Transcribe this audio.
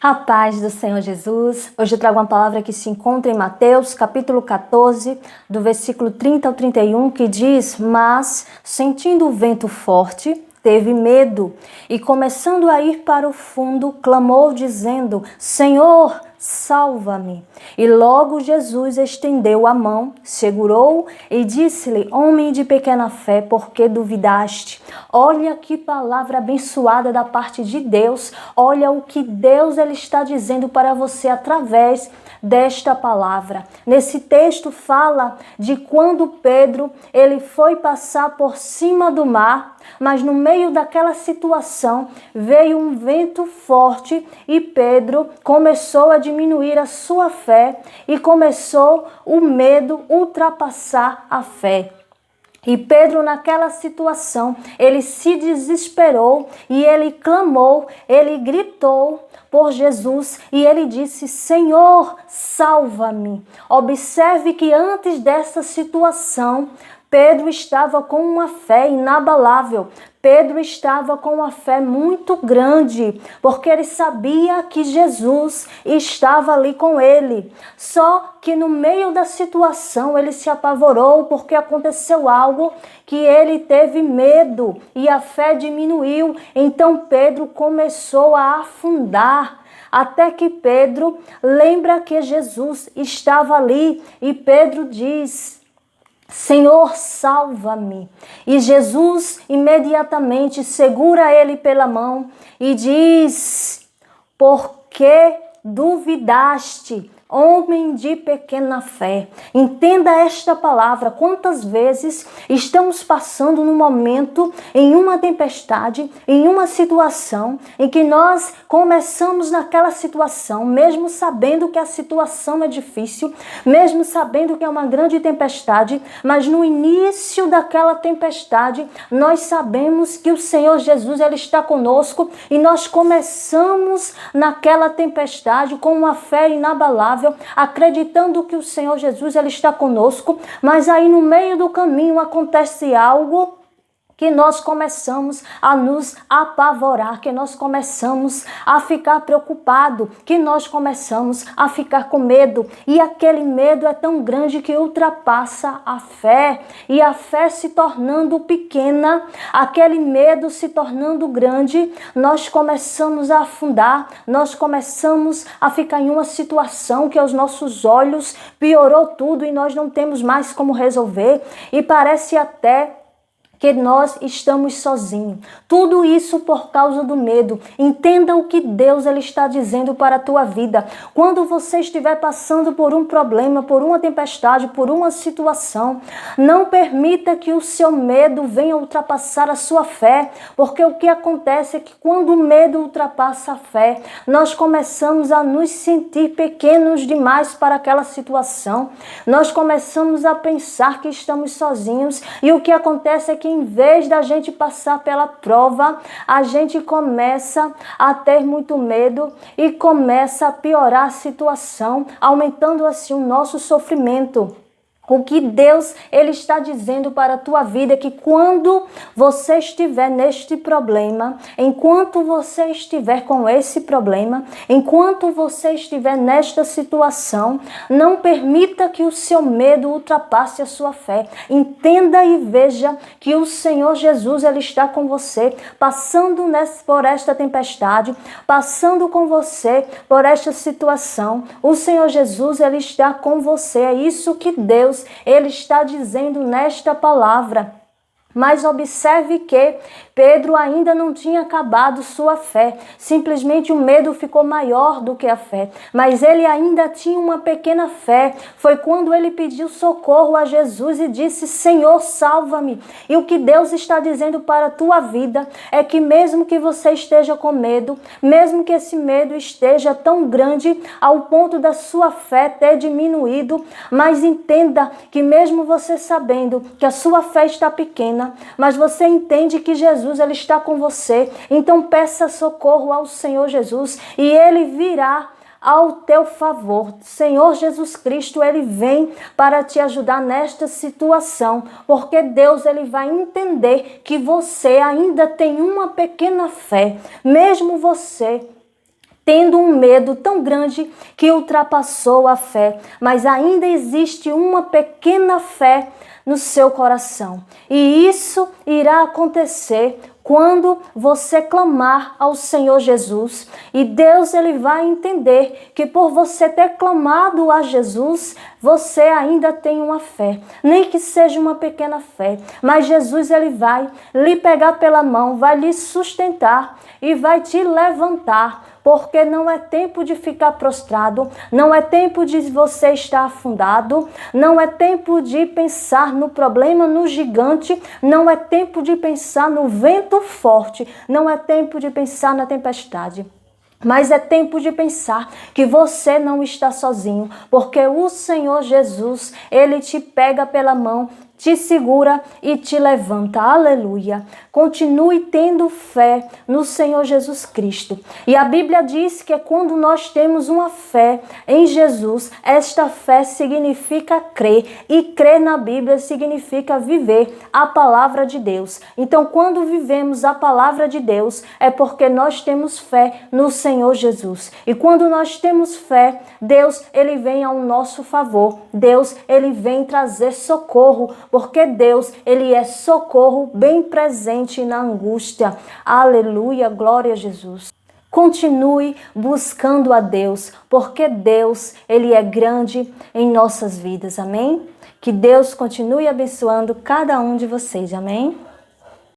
A paz do Senhor Jesus. Hoje eu trago uma palavra que se encontra em Mateus, capítulo 14, do versículo 30 ao 31, que diz: Mas, sentindo o vento forte, teve medo e, começando a ir para o fundo, clamou dizendo: Senhor, salva-me. E logo Jesus estendeu a mão, segurou e disse-lhe: Homem de pequena fé, por que duvidaste? Olha que palavra abençoada da parte de Deus. Olha o que Deus ele está dizendo para você através desta palavra. Nesse texto fala de quando Pedro ele foi passar por cima do mar, mas no meio daquela situação veio um vento forte e Pedro começou a diminuir a sua fé e começou o medo ultrapassar a fé. E Pedro, naquela situação, ele se desesperou e ele clamou, ele gritou por Jesus e ele disse: Senhor, salva-me. Observe que antes dessa situação, Pedro estava com uma fé inabalável. Pedro estava com uma fé muito grande, porque ele sabia que Jesus estava ali com ele. Só que no meio da situação ele se apavorou, porque aconteceu algo que ele teve medo e a fé diminuiu. Então Pedro começou a afundar. Até que Pedro lembra que Jesus estava ali e Pedro diz: Senhor, salva-me. E Jesus imediatamente segura ele pela mão e diz: Por que duvidaste, homem de pequena fé? Entenda esta palavra. Quantas vezes estamos passando num momento, em uma tempestade, em uma situação, em que nós começamos naquela situação, mesmo sabendo que a situação é difícil, mesmo sabendo que é uma grande tempestade, mas no início daquela tempestade, nós sabemos que o Senhor Jesus ele está conosco e nós começamos naquela tempestade com uma fé inabalável, acreditando que o Senhor Jesus ele está conosco, mas aí no meio do caminho acontece algo que nós começamos a nos apavorar, que nós começamos a ficar preocupados, que nós começamos a ficar com medo. E aquele medo é tão grande que ultrapassa a fé. E a fé se tornando pequena, aquele medo se tornando grande, nós começamos a afundar, nós começamos a ficar em uma situação que aos nossos olhos piorou tudo e nós não temos mais como resolver. E parece até que nós estamos sozinhos. Tudo isso por causa do medo. Entenda o que Deus ele está dizendo para a tua vida. Quando você estiver passando por um problema, por uma tempestade, por uma situação, não permita que o seu medo venha ultrapassar a sua fé, porque o que acontece é que quando o medo ultrapassa a fé, nós começamos a nos sentir pequenos demais para aquela situação. Nós começamos a pensar que estamos sozinhos e o que acontece é que em vez da gente passar pela prova, a gente começa a ter muito medo e começa a piorar a situação, aumentando assim o nosso sofrimento. O que Deus ele está dizendo para a tua vida é que quando você estiver neste problema, enquanto você estiver com esse problema, enquanto você estiver nesta situação, não permita que o seu medo ultrapasse a sua fé. Entenda e veja que o Senhor Jesus ele está com você, passando por esta tempestade, passando com você por esta situação. O Senhor Jesus ele está com você. É isso que Deus ele está dizendo nesta palavra. Mas observe que Pedro ainda não tinha acabado sua fé. Simplesmente o medo ficou maior do que a fé. Mas ele ainda tinha uma pequena fé. Foi quando ele pediu socorro a Jesus e disse: Senhor, salva-me. E o que Deus está dizendo para a tua vida é que mesmo que você esteja com medo, mesmo que esse medo esteja tão grande ao ponto da sua fé ter diminuído, mas entenda que mesmo você sabendo que a sua fé está pequena, mas você entende que Jesus ele está com você, então peça socorro ao Senhor Jesus e ele virá ao teu favor. Senhor Jesus Cristo, ele vem para te ajudar nesta situação, porque Deus ele vai entender que você ainda tem uma pequena fé, mesmo você tendo um medo tão grande que ultrapassou a fé, mas ainda existe uma pequena fé no seu coração. E isso irá acontecer quando você clamar ao Senhor Jesus, e Deus ele vai entender que por você ter clamado a Jesus, você ainda tem uma fé, nem que seja uma pequena fé, mas Jesus ele vai lhe pegar pela mão, vai lhe sustentar e vai te levantar, porque não é tempo de ficar prostrado, não é tempo de você estar afundado, não é tempo de pensar no problema, no gigante, não é tempo de pensar no vento forte, não é tempo de pensar na tempestade. Mas é tempo de pensar que você não está sozinho, porque o Senhor Jesus, ele te pega pela mão, te segura e te levanta. Aleluia. Continue tendo fé no Senhor Jesus Cristo. E a Bíblia diz que quando nós temos uma fé em Jesus, esta fé significa crer. E crer na Bíblia significa viver a palavra de Deus. Então, quando vivemos a palavra de Deus, é porque nós temos fé no Senhor Jesus. E quando nós temos fé, Deus, ele vem ao nosso favor. Deus, ele vem trazer socorro, porque Deus, ele é socorro bem presente na angústia. Aleluia, glória a Jesus. Continue buscando a Deus, porque Deus, ele é grande em nossas vidas. Amém? Que Deus continue abençoando cada um de vocês. Amém?